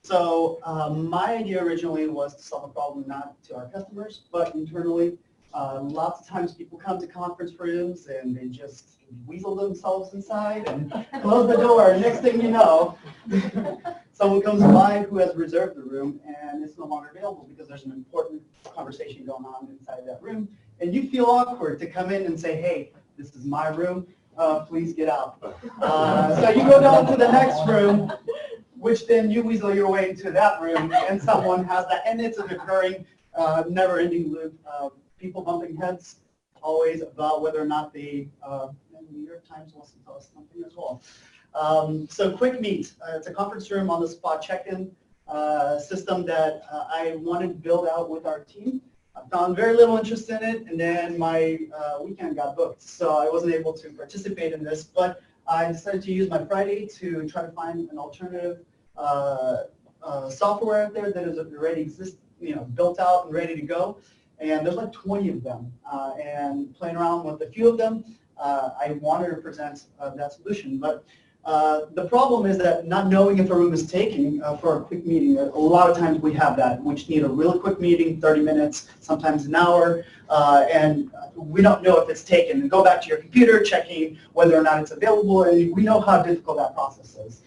So my idea originally was to solve a problem not to our customers, but internally. Lots of times people come to conference rooms and they just weasel themselves inside and close the door. Next thing you know, someone comes by who has reserved the room and it's no longer available because there's an important conversation going on inside that room. And you feel awkward to come in and say, hey, this is my room, please get out. So you go down to the next room, which then you weasel your way into that room and someone has that. And it's a recurring, never-ending loop. People bumping heads always about whether or not they, and the New York Times wants to tell us something as well. So Quick Meet, it's a conference room on the spot check-in system that I wanted to build out with our team. I found very little interest in it, and then my weekend got booked, so I wasn't able to participate in this, but I decided to use my Friday to try to find an alternative software out there that is already built out and ready to go. And there's like 20 of them, and playing around with a few of them, I wanted to present that solution. But the problem is that not knowing if a room is taken for a quick meeting, a lot of times we have that. We just need a really quick meeting, 30 minutes, sometimes an hour, and we don't know if it's taken. And go back to your computer, checking whether or not it's available, and we know how difficult that process is.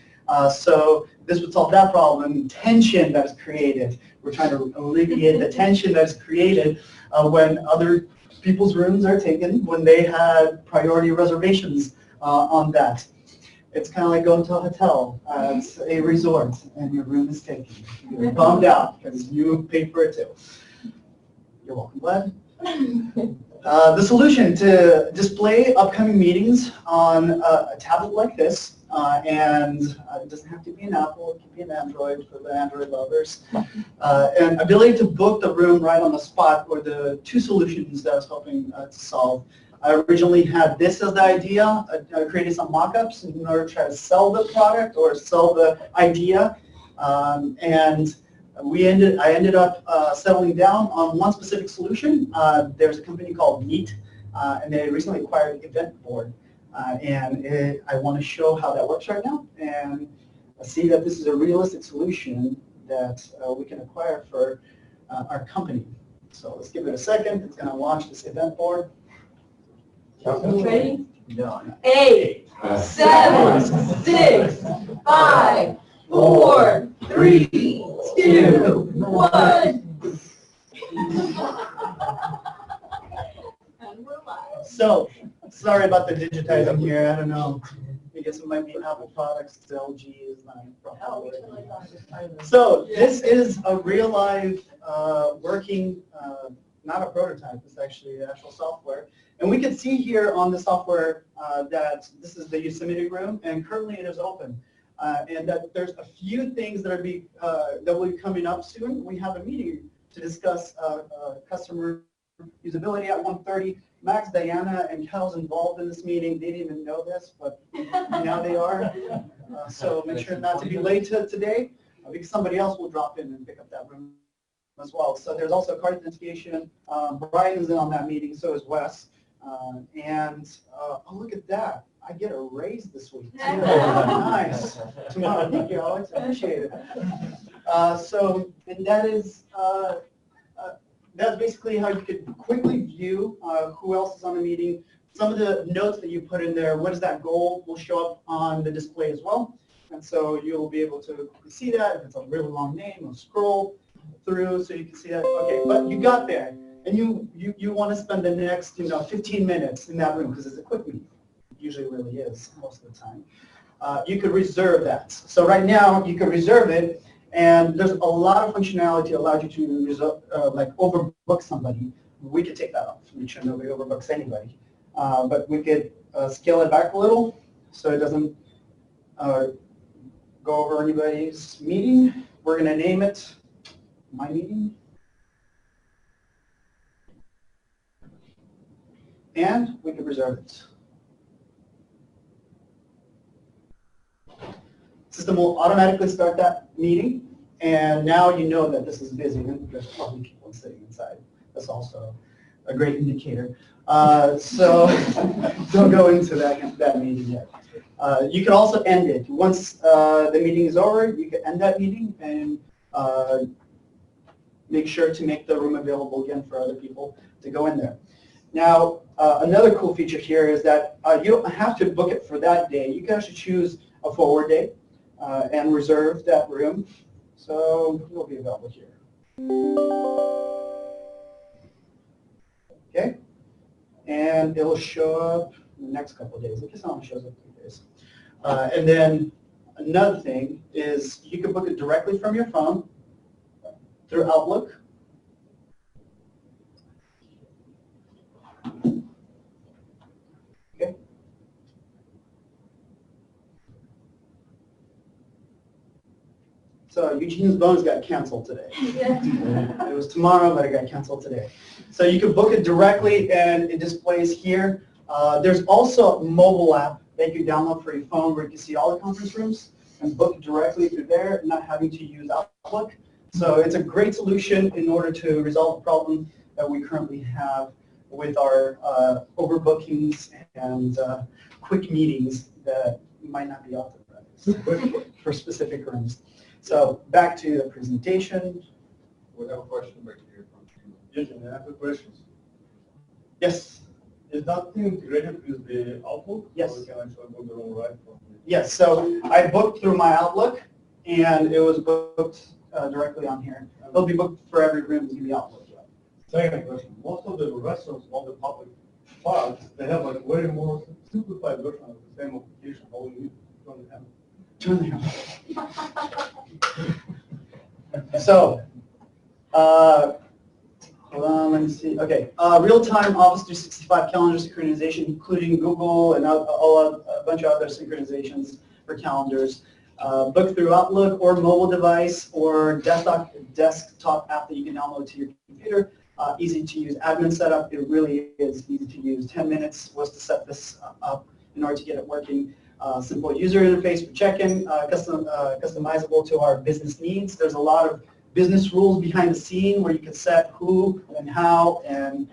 So this would solve that problem, tension that is created. We're trying to alleviate the tension that is created when other people's rooms are taken, when they had priority reservations on that. It's kind of like going to a hotel. It's a resort, and your room is taken. You're bummed out because you paid for it too. You're welcome, Glad. The solution to display upcoming meetings on a tablet like this, and it doesn't have to be an Apple, it can be an Android for the Android lovers, and ability to book the room right on the spot were the two solutions that I was hoping to solve. I originally had this as the idea. I created some mock-ups in order to try to sell the product or sell the idea, and I ended up settling down on one specific solution. There's a company called Meet, and they recently acquired Eventboard. And I want to show how that works right now and see that this is a realistic solution that we can acquire for our company. So let's give it a second. It's going to launch this Eventboard. Ready? Done. 8, 7, 6, 5, 4, 3, 2, 1. And we're live. So, sorry about the digitizing here. I don't know. I guess it might be Apple products. LG is not probably. So this is a real live working, not a prototype. It's actually actual software. And we can see here on the software that this is the Yosemite room, and currently it is open. And that there's a few things that will be coming up soon. We have a meeting to discuss customer usability at 1:30. Max, Diana, and Cal's involved in this meeting. They didn't even know this, but now they are. So make sure not to be late today, because somebody else will drop in and pick up that room as well. So there's also card identification. Brian is in on that meeting, so is Wes. Oh, look at that. I get a raise this week. Nice. Tomorrow. Thank you, Alex. I appreciate it. And that is, that's basically how you could quickly view who else is on the meeting. Some of the notes that you put in there, what is that goal, will show up on the display as well. And so you'll be able to see that. If it's a really long name, you'll scroll through so you can see that. Okay, but you got there. And you want to spend the next 15 minutes in that room because it's a quick meeting. It usually really is most of the time. You could reserve that. So right now you could reserve it, and there's a lot of functionality that allows you to reserve, like overbook somebody. We could take that off, make sure nobody overbooks anybody. But we could scale it back a little so it doesn't go over anybody's meeting. We're going to name it My Meeting. And we can reserve it. System will automatically start that meeting, and now you know that this is busy, and there's probably people sitting inside. That's also a great indicator. So don't go into that meeting yet. You can also end it. Once the meeting is over, you can end that meeting and make sure to make the room available again for other people to go in there. Now, another cool feature here is that you don't have to book it for that day. You can actually choose a forward day and reserve that room. So it will be available here. Okay? And it will show up in the next couple of days. I guess it only shows up 3 days. And then another thing is you can book it directly from your phone through Outlook. Okay. So Eugene's bonus got canceled today. Yeah. It was tomorrow, but it got canceled today. So you can book it directly, and it displays here. There's also a mobile app that you can download for your phone where you can see all the conference rooms and book directly through there, not having to use Outlook. So it's a great solution in order to resolve the problem that we currently have with our overbookings and quick meetings that might not be authorized for specific rooms. So back to the presentation. We have a question back here from Eugene. I have a question. Yes. Is that thing integrated with the Outlook? Yes. Or we can actually book the room right from the... Yes. So I booked through my Outlook, and it was booked directly on here. It'll be booked for every room in the Outlook. Second question. Most of the restaurants on the public parks, they have like very more simplified version of the same application. All you need to turn the hammer. Turn the hammer. So, hold on, let me see. Okay, real-time Office 365 calendar synchronization, including Google and a bunch of other synchronizations for calendars. Book through Outlook or mobile device or desktop app that you can download to your computer. Easy to use admin setup. It really is easy to use. 10 minutes was to set this up in order to get it working. Simple user interface for check-in, customizable to our business needs. There's a lot of business rules behind the scene where you can set who and how and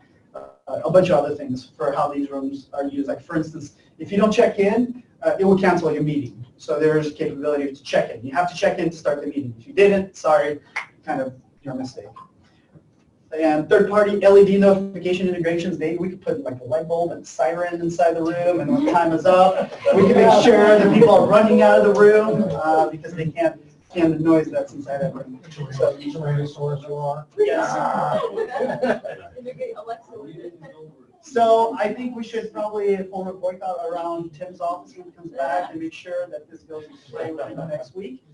a bunch of other things for how these rooms are used. Like for instance, if you don't check in, it will cancel your meeting. So there's a capability to check in. You have to check in to start the meeting. If you didn't, sorry, kind of your mistake. And third-party LED notification integrations, maybe we could put like a light bulb and siren inside the room, and when time is up, we can make sure that people are running out of the room because they can't stand the noise that's inside that room. So, yes. So I think we should probably form a boycott around Tim's office when he comes back and make sure that this goes into play within the next week.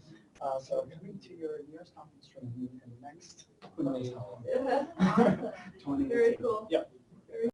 So coming to your nearest conference room in the next, who knows how long.